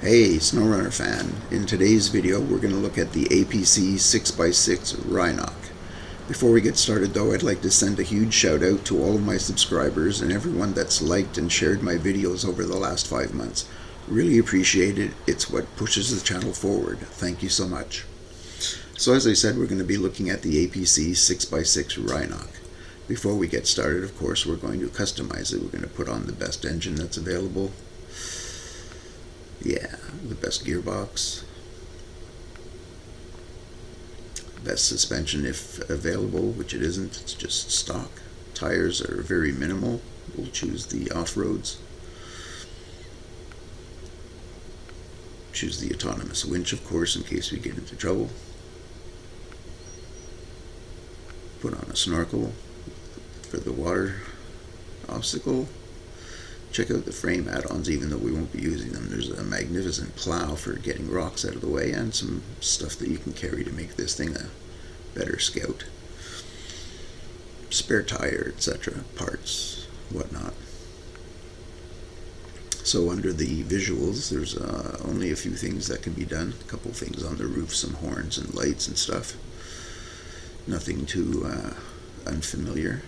Hey, SnowRunner fan. In today's video, we're going to look at the APC 6x6 Rhinoc. Before we get started though, I'd like to send a huge shout out to all of my subscribers and everyone that's liked and shared my videos over the last 5 months. Really appreciate it. It's what pushes the channel forward. Thank you so much. So as I said, we're going to be looking at the APC 6x6 Rhinoc. Before we get started, of course, we're going to customize it. We're going to put on the best engine that's available. Yeah, the best gearbox, best suspension if available, which it isn't, it's just stock. Tires are very minimal. We'll choose the off-roads. Choose the autonomous winch, of course, in case we get into trouble. Put on a snorkel for the water obstacle. Check out the frame add-ons, even though we won't be using them. There's a magnificent plow for getting rocks out of the way and some stuff that you can carry to make this thing a better scout. Spare tire, etc., parts, whatnot. So under the visuals, there's only a few things that can be done. A couple things on the roof, some horns and lights and stuff. Nothing too unfamiliar.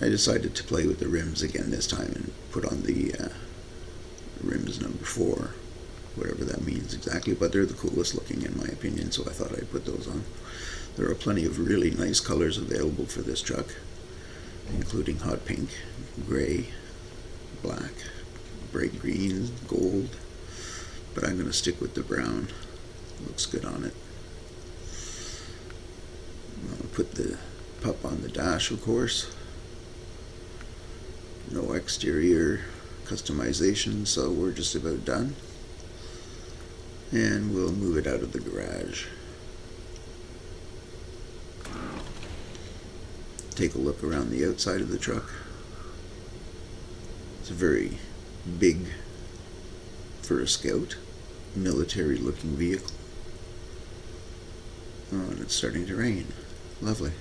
I decided to play with the rims again this time and put on the rims number 4, whatever that means exactly, but they're the coolest looking in my opinion, so I thought I'd put those on. There are plenty of really nice colors available for this truck, including hot pink, gray, black, bright green, gold, but I'm going to stick with the brown. Looks good on it. I'll put the pup on the dash, of course. No exterior customization, so we're just about done. And we'll move it out of the garage. Take a look around the outside of the truck. It's a very big, for a Scout, military looking vehicle. Oh, and it's starting to rain. Lovely.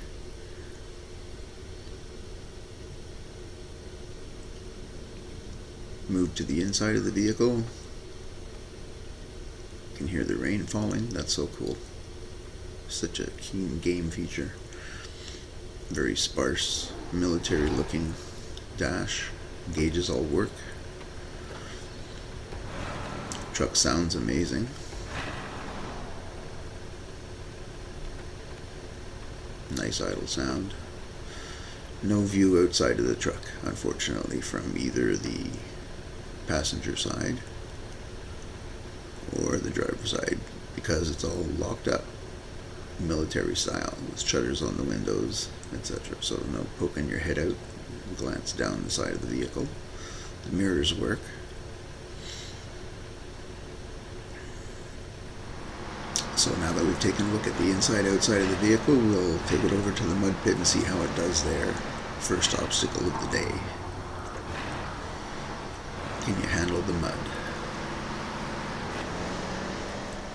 Move to the inside of the vehicle. You can hear the rain falling. That's so cool. Such a keen game feature. Very sparse, military looking dash. Gauges all work. Truck sounds amazing. Nice idle sound. No view outside of the truck, unfortunately, from either the passenger side or the driver's side, because it's all locked up military style with shutters on the windows, etc. So no poking your head out, glance down the side of the vehicle. The mirrors work. So now that we've taken a look at the inside outside of the vehicle, we'll take it over to the mud pit and see how it does there. First obstacle of the day. Can you handle the mud?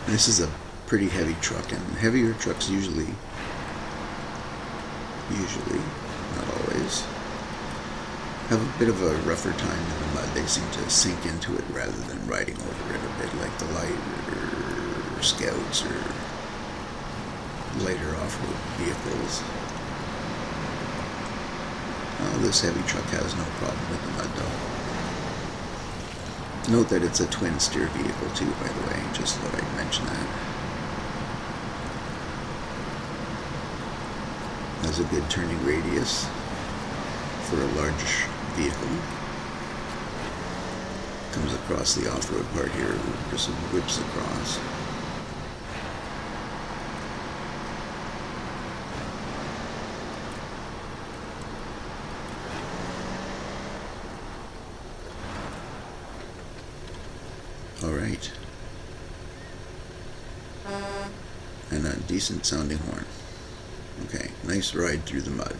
This is a pretty heavy truck, and heavier trucks usually, not always, have a bit of a rougher time in the mud. They seem to sink into it rather than riding over it a bit like the lighter Scouts or lighter off-road vehicles. This heavy truck has no problem with the mud though. Note that it's a twin steer vehicle too, by the way, just thought I'd mention that. Has a good turning radius for a large vehicle. Comes across the off-road part here, just whips across. Alright. And a decent sounding horn. Okay, nice ride through the mud.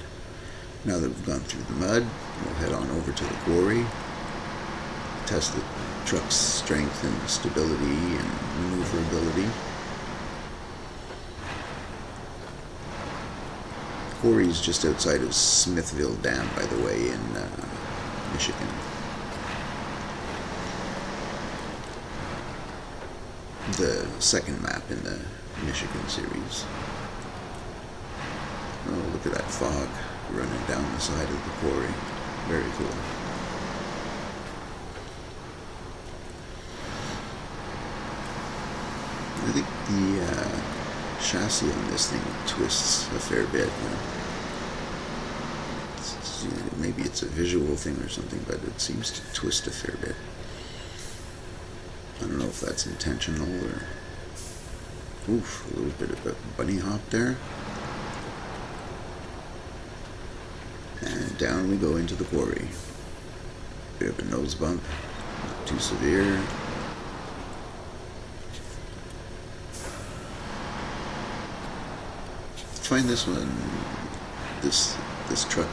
Now that we've gone through the mud, we'll head on over to the quarry. Test the truck's strength and stability and maneuverability. Quarry is just outside of Smithville Dam, by the way, in Michigan. The second map in the Michigan series. Oh, look at that fog running down the side of the quarry. Very cool. I think the chassis on this thing twists a fair bit. Maybe it's a visual thing or something, but it seems to twist a fair bit. I don't know if that's intentional or... Oof, a little bit of a bunny hop there. And down we go into the quarry. Bit of a nose bump, not too severe. I find this one, this truck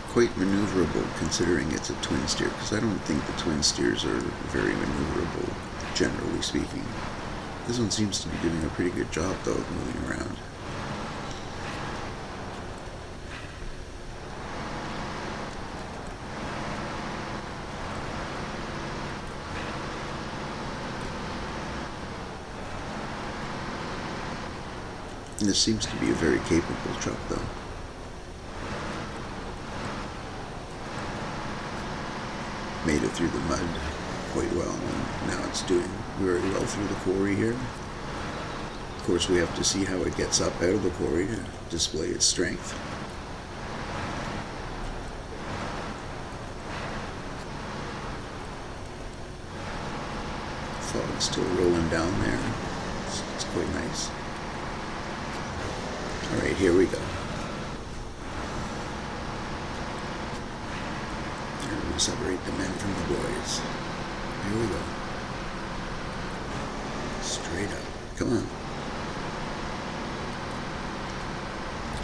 quite maneuverable considering it's a twin steer, because I don't think the twin steers are very maneuverable, generally speaking. This one seems to be doing a pretty good job though of moving around. And this seems to be a very capable truck though. Made it through the mud quite well, and now it's doing very well through the quarry here. Of course, we have to see how it gets up out of the quarry to display its strength. Fog's still rolling down there. It's quite nice. Alright, here we go. Here we separate the men from the boys. Here we go. Straight up. Come on.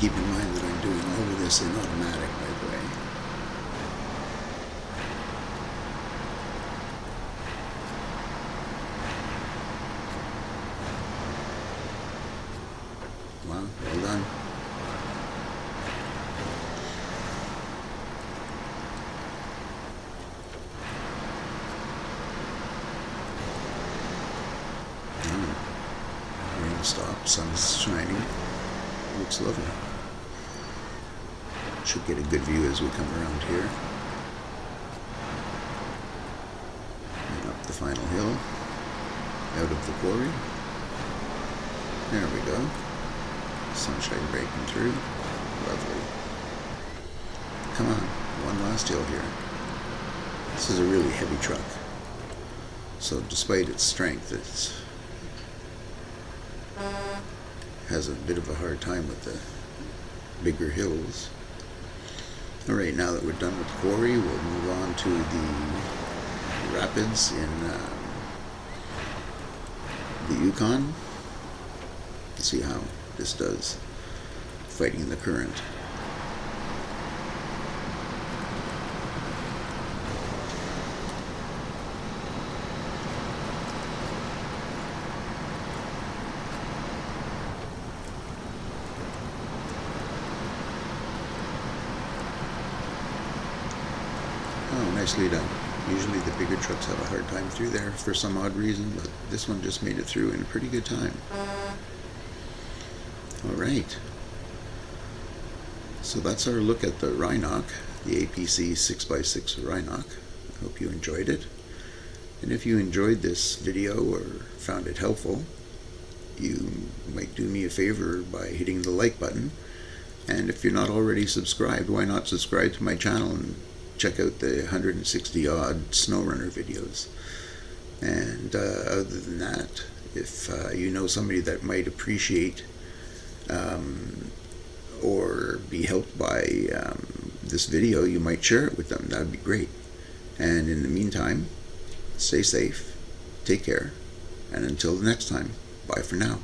Keep in mind that I'm doing all of this in automatic, by the way. Wow, well done. Rain stopped, sun's shining. Looks lovely. Should get a good view as we come around here. And up the final hill. Out of the quarry. There we go. Sunshine breaking through. Lovely. Come on, one last hill here. This is a really heavy truck. So despite its strength, it has a bit of a hard time with the bigger hills. Alright, now that we're done with the quarry, we'll move on to the rapids in the Yukon. See how this does fighting the current. Oh, nicely done. Usually the bigger trucks have a hard time through there for some odd reason, but this one just made it through in a pretty good time. Alright, so that's our look at the Rhinoc, the APC 6x6 Rhinoc. I hope you enjoyed it. And if you enjoyed this video or found it helpful, you might do me a favor by hitting the like button. And if you're not already subscribed, why not subscribe to my channel and check out the 160 odd SnowRunner videos. And other than that, if you know somebody that might appreciate or be helped by this video, you might share it with them. That would be great. And in the meantime, stay safe, take care, and until the next time, bye for now.